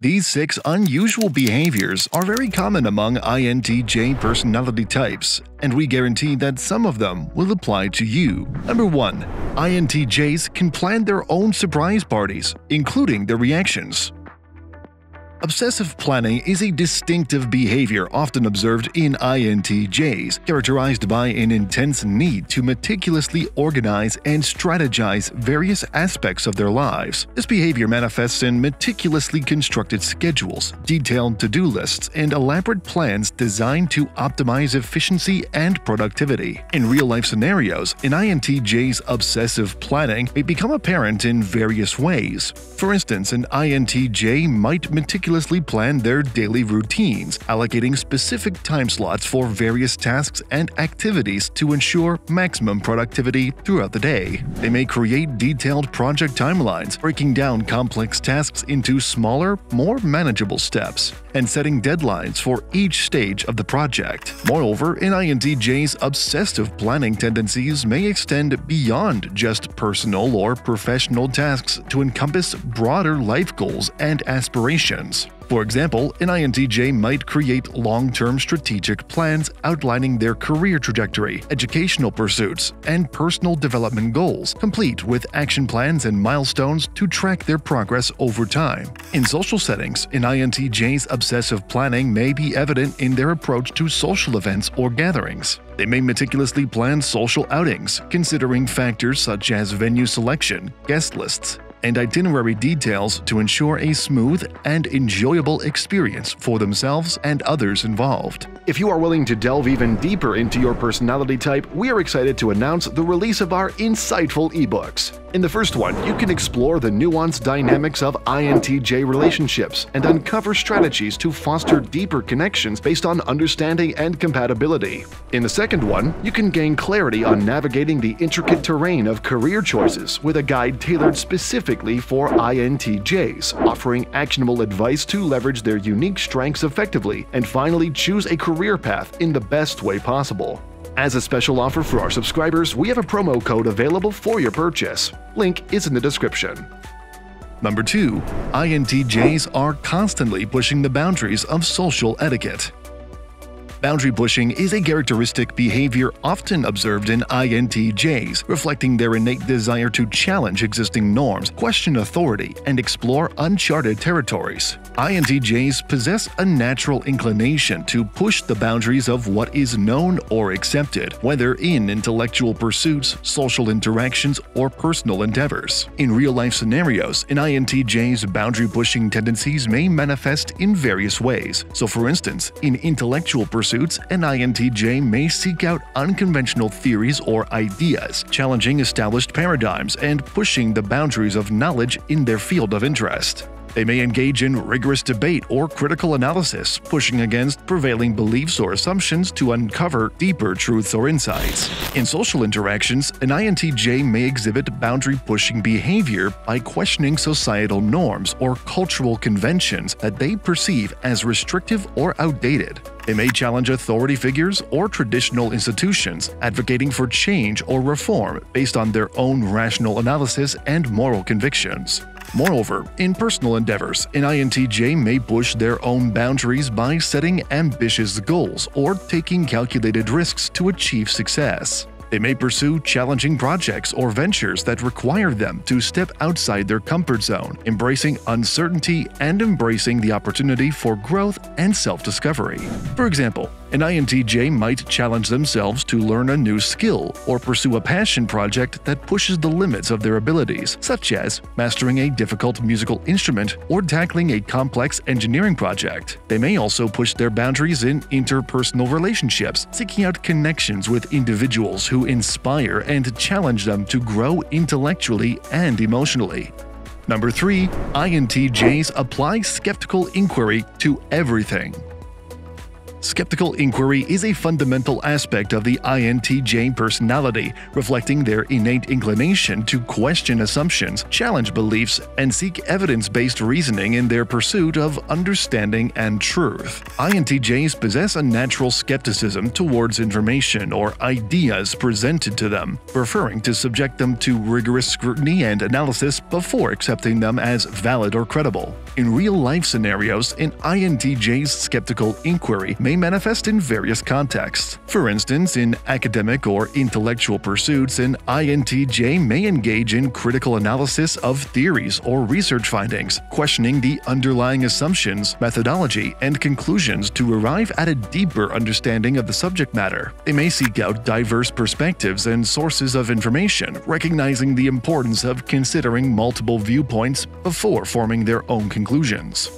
These 6 unusual behaviors are very common among INTJ personality types, and we guarantee that some of them will apply to you. Number 1. INTJs can plan their own surprise parties, including their reactions. Obsessive planning is a distinctive behavior often observed in INTJs, characterized by an intense need to meticulously organize and strategize various aspects of their lives. This behavior manifests in meticulously constructed schedules, detailed to-do lists, and elaborate plans designed to optimize efficiency and productivity. In real-life scenarios, an INTJ's obsessive planning may become apparent in various ways. For instance, an INTJ might meticulously plan their daily routines, allocating specific time slots for various tasks and activities to ensure maximum productivity throughout the day. They may create detailed project timelines, breaking down complex tasks into smaller, more manageable steps, and setting deadlines for each stage of the project. Moreover, an INTJ's obsessive planning tendencies may extend beyond just personal or professional tasks to encompass broader life goals and aspirations. For example, an INTJ might create long-term strategic plans outlining their career trajectory, educational pursuits, and personal development goals, complete with action plans and milestones to track their progress over time. In social settings, an INTJ's obsessive planning may be evident in their approach to social events or gatherings. They may meticulously plan social outings, considering factors such as venue selection, guest lists, and itinerary details to ensure a smooth and enjoyable experience for themselves and others involved. If you are willing to delve even deeper into your personality type, we are excited to announce the release of our insightful ebooks. In the first one, you can explore the nuanced dynamics of INTJ relationships and uncover strategies to foster deeper connections based on understanding and compatibility. In the second one, you can gain clarity on navigating the intricate terrain of career choices with a guide tailored specifically for INTJs, offering actionable advice to leverage their unique strengths effectively and finally choose a career path in the best way possible. As a special offer for our subscribers, we have a promo code available for your purchase. Link is in the description. Number 2. INTJs are constantly pushing the boundaries of social etiquette. Boundary pushing is a characteristic behavior often observed in INTJs, reflecting their innate desire to challenge existing norms, question authority, and explore uncharted territories. INTJs possess a natural inclination to push the boundaries of what is known or accepted, whether in intellectual pursuits, social interactions, or personal endeavors. In real-life scenarios, an INTJ's boundary-pushing tendencies may manifest in various ways. So, for instance, in intellectual pursuits, an INTJ may seek out unconventional theories or ideas, challenging established paradigms and pushing the boundaries of knowledge in their field of interest. They may engage in rigorous debate or critical analysis, pushing against prevailing beliefs or assumptions to uncover deeper truths or insights. In social interactions, an INTJ may exhibit boundary-pushing behavior by questioning societal norms or cultural conventions that they perceive as restrictive or outdated. They may challenge authority figures or traditional institutions, advocating for change or reform based on their own rational analysis and moral convictions. Moreover, in personal endeavors, an INTJ may push their own boundaries by setting ambitious goals or taking calculated risks to achieve success. They may pursue challenging projects or ventures that require them to step outside their comfort zone, embracing uncertainty and embracing the opportunity for growth and self-discovery. For example, an INTJ might challenge themselves to learn a new skill or pursue a passion project that pushes the limits of their abilities, such as mastering a difficult musical instrument or tackling a complex engineering project. They may also push their boundaries in interpersonal relationships, seeking out connections with individuals who inspire and challenge them to grow intellectually and emotionally. Number 3. INTJs apply skeptical inquiry to everything. Skeptical inquiry is a fundamental aspect of the INTJ personality, reflecting their innate inclination to question assumptions, challenge beliefs, and seek evidence-based reasoning in their pursuit of understanding and truth. INTJs possess a natural skepticism towards information or ideas presented to them, preferring to subject them to rigorous scrutiny and analysis before accepting them as valid or credible. In real-life scenarios, an INTJ's skeptical inquiry may manifest in various contexts. For instance, in academic or intellectual pursuits, an INTJ may engage in critical analysis of theories or research findings, questioning the underlying assumptions, methodology, and conclusions to arrive at a deeper understanding of the subject matter. They may seek out diverse perspectives and sources of information, recognizing the importance of considering multiple viewpoints before forming their own conclusions.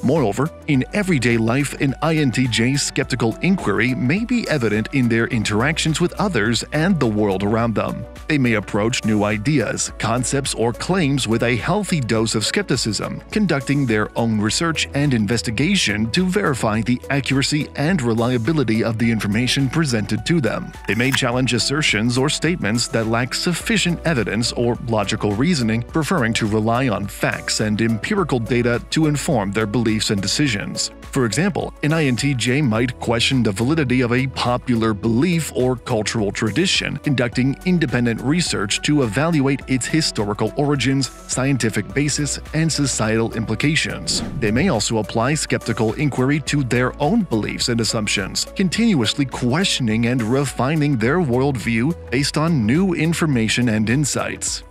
Moreover, in everyday life, an INTJ's skeptical inquiry may be evident in their interactions with others and the world around them. They may approach new ideas, concepts, or claims with a healthy dose of skepticism, conducting their own research and investigation to verify the accuracy and reliability of the information presented to them. They may challenge assertions or statements that lack sufficient evidence or logical reasoning, preferring to rely on facts and empirical data to inform their beliefs and decisions. For example, an INTJ might question the validity of a popular belief or cultural tradition, conducting independent research to evaluate its historical origins, scientific basis, and societal implications. They may also apply skeptical inquiry to their own beliefs and assumptions, continuously questioning and refining their worldview based on new information and insights.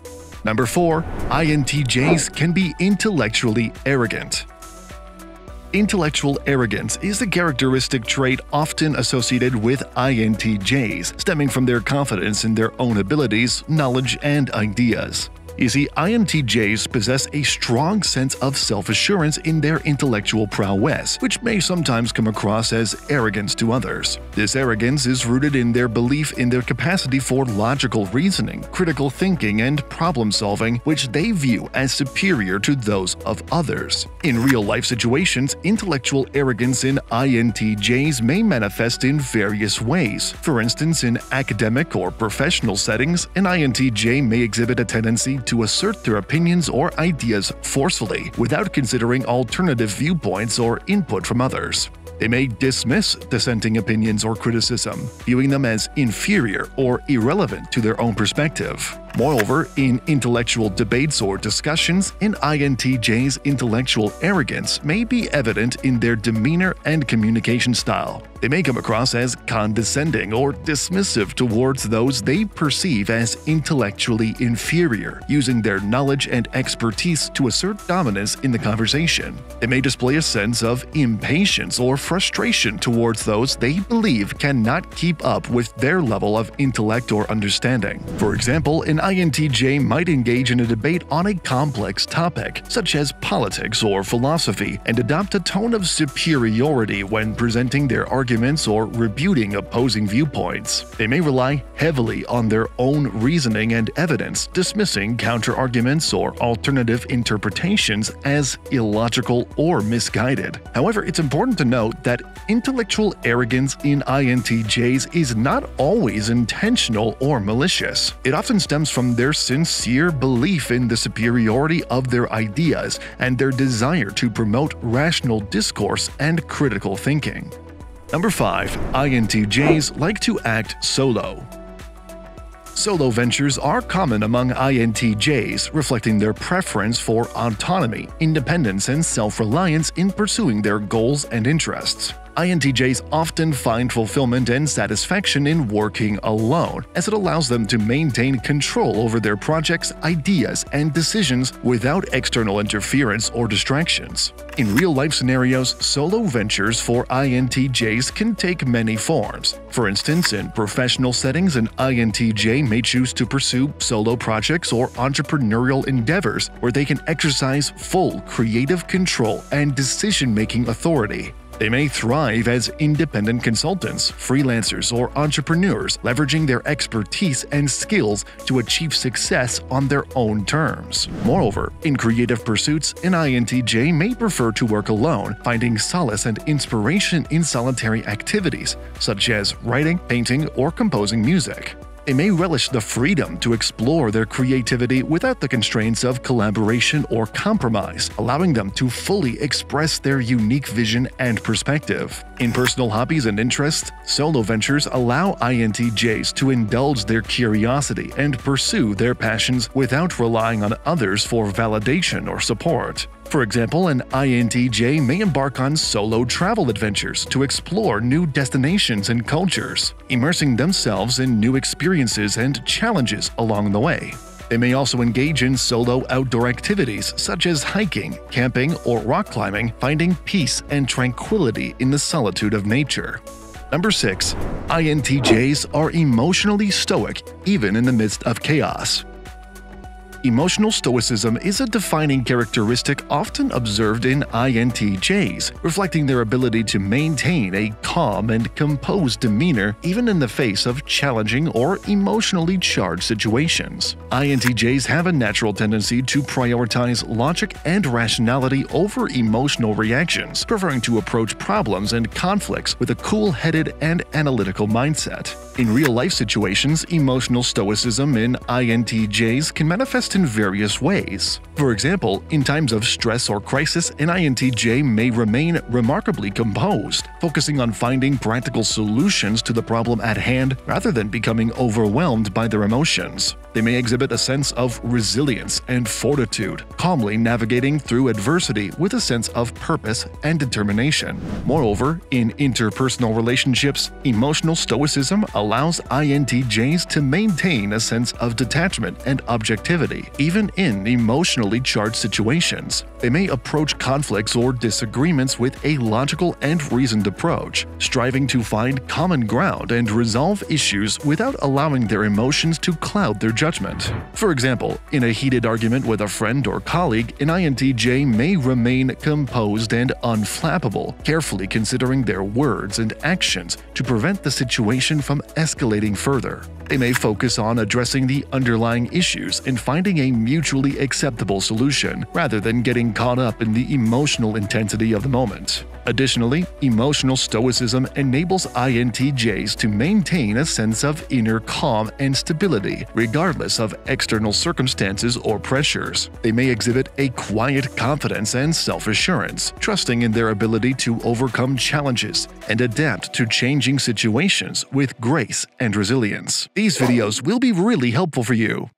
Number 4. INTJs can be intellectually arrogant. Intellectual arrogance is a characteristic trait often associated with INTJs, stemming from their confidence in their own abilities, knowledge, and ideas. You see, INTJs possess a strong sense of self-assurance in their intellectual prowess, which may sometimes come across as arrogance to others. This arrogance is rooted in their belief in their capacity for logical reasoning, critical thinking, and problem-solving, which they view as superior to those of others. In real-life situations, intellectual arrogance in INTJs may manifest in various ways. For instance, in academic or professional settings, an INTJ may exhibit a tendency to assert their opinions or ideas forcefully, without considering alternative viewpoints or input from others. They may dismiss dissenting opinions or criticism, viewing them as inferior or irrelevant to their own perspective. Moreover, in intellectual debates or discussions, an INTJ's intellectual arrogance may be evident in their demeanor and communication style. They may come across as condescending or dismissive towards those they perceive as intellectually inferior, using their knowledge and expertise to assert dominance in the conversation. They may display a sense of impatience or frustration towards those they believe cannot keep up with their level of intellect or understanding. For example, an INTJ might engage in a debate on a complex topic, such as politics or philosophy, and adopt a tone of superiority when presenting their arguments or rebuting opposing viewpoints. They may rely heavily on their own reasoning and evidence, dismissing counter-arguments or alternative interpretations as illogical or misguided. However, it's important to note that intellectual arrogance in INTJs is not always intentional or malicious. It often stems from their sincere belief in the superiority of their ideas and their desire to promote rational discourse and critical thinking. Number 5. INTJs like to act solo. Solo ventures are common among INTJs, reflecting their preference for autonomy, independence, and self-reliance in pursuing their goals and interests. INTJs often find fulfillment and satisfaction in working alone, as it allows them to maintain control over their projects, ideas, and decisions without external interference or distractions. In real-life scenarios, solo ventures for INTJs can take many forms. For instance, in professional settings, an INTJ may choose to pursue solo projects or entrepreneurial endeavors where they can exercise full creative control and decision-making authority. They may thrive as independent consultants, freelancers, or entrepreneurs, leveraging their expertise and skills to achieve success on their own terms. Moreover, in creative pursuits, an INTJ may prefer to work alone, finding solace and inspiration in solitary activities, such as writing, painting, or composing music. They may relish the freedom to explore their creativity without the constraints of collaboration or compromise, allowing them to fully express their unique vision and perspective. In personal hobbies and interests, solo ventures allow INTJs to indulge their curiosity and pursue their passions without relying on others for validation or support. For example, an INTJ may embark on solo travel adventures to explore new destinations and cultures, immersing themselves in new experiences and challenges along the way. They may also engage in solo outdoor activities such as hiking, camping, or rock climbing, finding peace and tranquility in the solitude of nature. Number 6. INTJs are emotionally stoic even in the midst of chaos. Emotional stoicism is a defining characteristic often observed in INTJs, reflecting their ability to maintain a calm and composed demeanor even in the face of challenging or emotionally charged situations. INTJs have a natural tendency to prioritize logic and rationality over emotional reactions, preferring to approach problems and conflicts with a cool-headed and analytical mindset. In real-life situations, emotional stoicism in INTJs can manifest in various ways. For example, in times of stress or crisis, an INTJ may remain remarkably composed, focusing on finding practical solutions to the problem at hand rather than becoming overwhelmed by their emotions. They may exhibit a sense of resilience and fortitude, calmly navigating through adversity with a sense of purpose and determination. Moreover, in interpersonal relationships, emotional stoicism allows INTJs to maintain a sense of detachment and objectivity, even in emotionally charged situations. They may approach conflicts or disagreements with a logical and reasoned approach, striving to find common ground and resolve issues without allowing their emotions to cloud their judgment. For example, in a heated argument with a friend or colleague, an INTJ may remain composed and unflappable, carefully considering their words and actions to prevent the situation from escalating further. They may focus on addressing the underlying issues and finding a mutually acceptable solution, rather than getting caught up in the emotional intensity of the moment. Additionally, emotional stoicism enables INTJs to maintain a sense of inner calm and stability, regardless of external circumstances or pressures. They may exhibit a quiet confidence and self-assurance, trusting in their ability to overcome challenges and adapt to changing situations with grace and resilience. These videos will be really helpful for you.